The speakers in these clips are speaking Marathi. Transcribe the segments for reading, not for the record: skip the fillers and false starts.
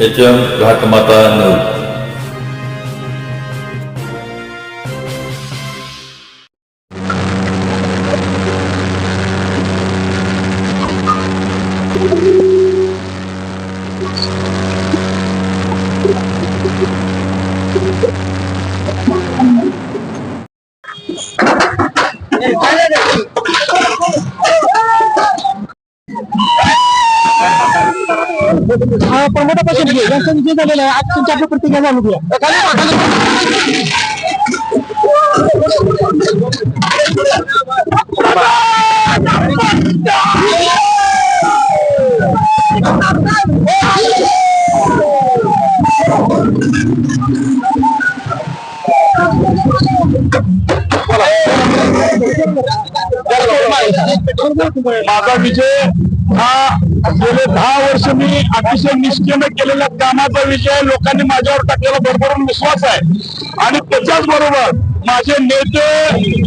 HM घाटमाता 9. प्रमोदापासून यांचा विजय झालेला आहे. आज तुमच्या प्रतिक्रिया जाणून घ्या. माझा विजय हा गेले 10 वर्ष मी अतिशय निष्ठेने केलेल्या कामाचा विजय. लोकांनी माझ्यावर टाकलेला भरभरून विश्वास आहे आणि त्याच्याच बरोबर माझे नेते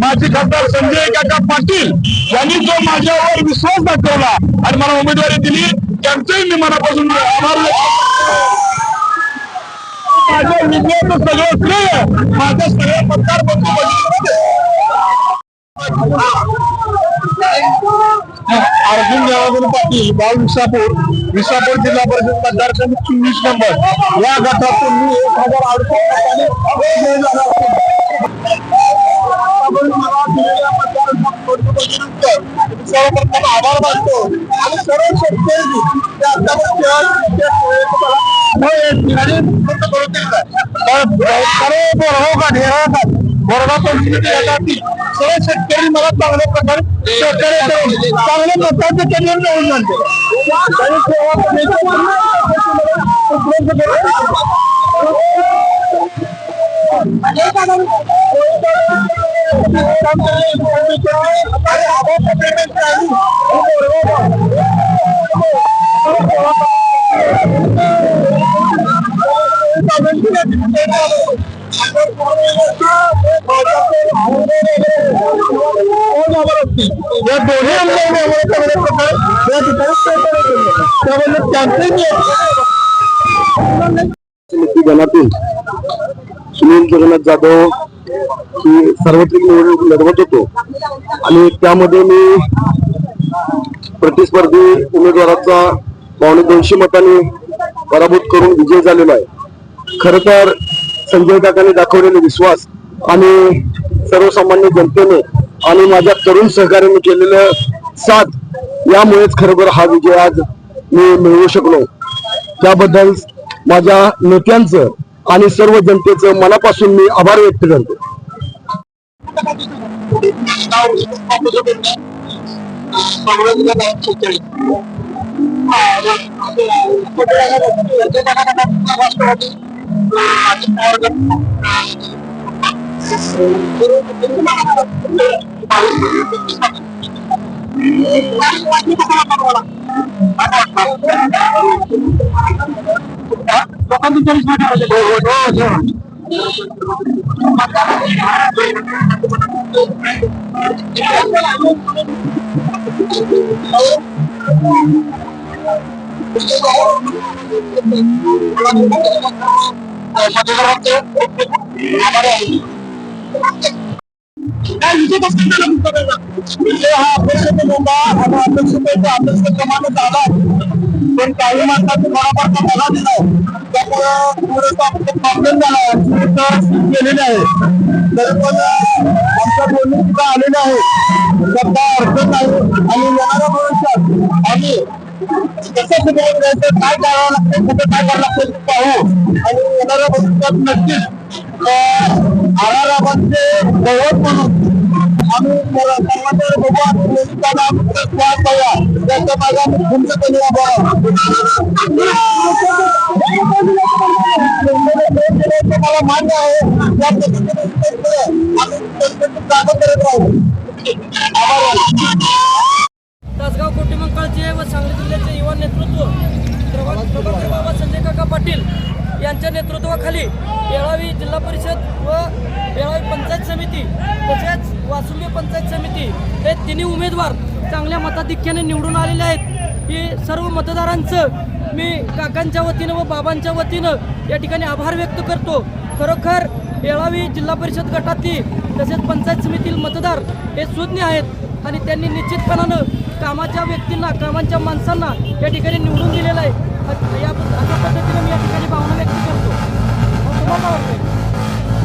माजी खासदार संजय काका पाटील यांनी जो माझ्यावर विश्वास दाखवला आणि मला उमेदवारी दिली त्यांचंही मी मनापासून आभार व्यक्त. माझ्या विजयाचं सगळं श्रेय माझ्या सगळ्या मतदार बंधू अर्जुन देवागुरु पाटील गाव विसापूर जिल्हा परिषद मतदारसंघ 24 नंबर या गटातून मी 1038 सर्वप्रथम आभार मानतो आणि सर्व शेतकरी सर्व शेतकरी मला चांगल्या प्रकारे सहकार्य करून चांगल्या मताचे केंद्र मिळवून जाते. या दोन्ही गणातून सुनील जगन्नाथ जाधव ही सार्वत्रिक निवडणूक लढवत होतो आणि त्यामध्ये मी प्रतिस्पर्धी उमेदवाराचा 250 मतांनी पराभूत करून विजय झालेला आहे. खर तर संजय काकांनी दाखवलेला विश्वास आणि सर्वसामान्य जनतेने आणि माझ्या तरुण सहकार्याने केलेलं साथ यामुळेच खरोखर हा विजय आज मी मिळवू शकलो. त्याबद्दल माझ्या नेत्यांचं आणि सर्व जनतेचं मनापासून मी आभार व्यक्त करतो. विजय हा अपेक्षित होता आणि अपेक्षितप्रमाणे झाला पण काही माणसांनी थोडाफार बघा दिला त्यामुळे थोडंसं आपलं प्रॉब्लेम झाला केलेले आहे. तरी पण आमच्या बोलणी सुद्धा आलेले आहे त्याचा अर्थ नाही आणि येणाऱ्या भविष्यात आम्ही कसं सुधारून घ्यायचं काय करावं लागतं कुठं काय करावं लागतं ते पाहू आणि येणाऱ्या भविष्यात नक्कीच आराराबादचे दैवत म्हणून आम्ही सर्वांच्या त्याचा माझा तुमच्याकडे मला मान्य आहे त्या पद्धतीने आम्ही करत राहू. तासगाव कोटीमंकाळचे व सांगली जिल्ह्याचे युवा नेतृत्व प्रभाकर बाबा संजय काका पाटील यांच्या नेतृत्वाखाली येळावी जिल्हा परिषद व येळावी पंचायत समिती तसेच वासुंबी पंचायत समिती हे तिन्ही उमेदवार चांगल्या मताधिक्याने निवडून आलेले आहेत की सर्व मतदारांचं मी काकांच्या वतीनं व बाबांच्या वतीनं या ठिकाणी आभार व्यक्त करतो. खरोखर येळावी जिल्हा परिषद गटातील तसेच पंचायत समितीतील मतदार हे सुज्ञ आहेत आणि त्यांनी निश्चितपणानं कामाच्या व्यक्तींना कामाच्या माणसांना या ठिकाणी निवडून दिलेलं आहे. अशा पद्धतीने मी या ठिकाणी भावना व्यक्त करतो. तुम्हाला काय वाटतंय?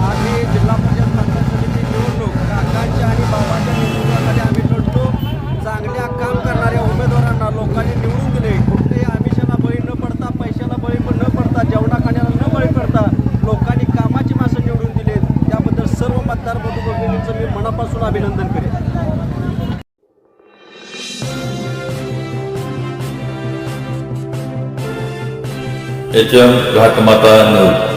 आम्ही जिल्हा परिषद पंचायत समिती निवडणूक काकांच्या आणि बाबांच्या नेतृत्वाखाली आम्ही लढतो. चांगल्या काम करणाऱ्या उमेदवारांना लोकांनी निवडून दिले. कुठल्याही आमिषाला बळी न पडता, पैशाला बळी न पडता, जेवणा खाण्याला न बळी पडता लोकांनी कामाची माणसं निवडून दिले. त्याबद्दल सर्व मतदार बंधू भगिनींचं मी मनापासून अभिनंदन करेन. HM घाटमाता 9.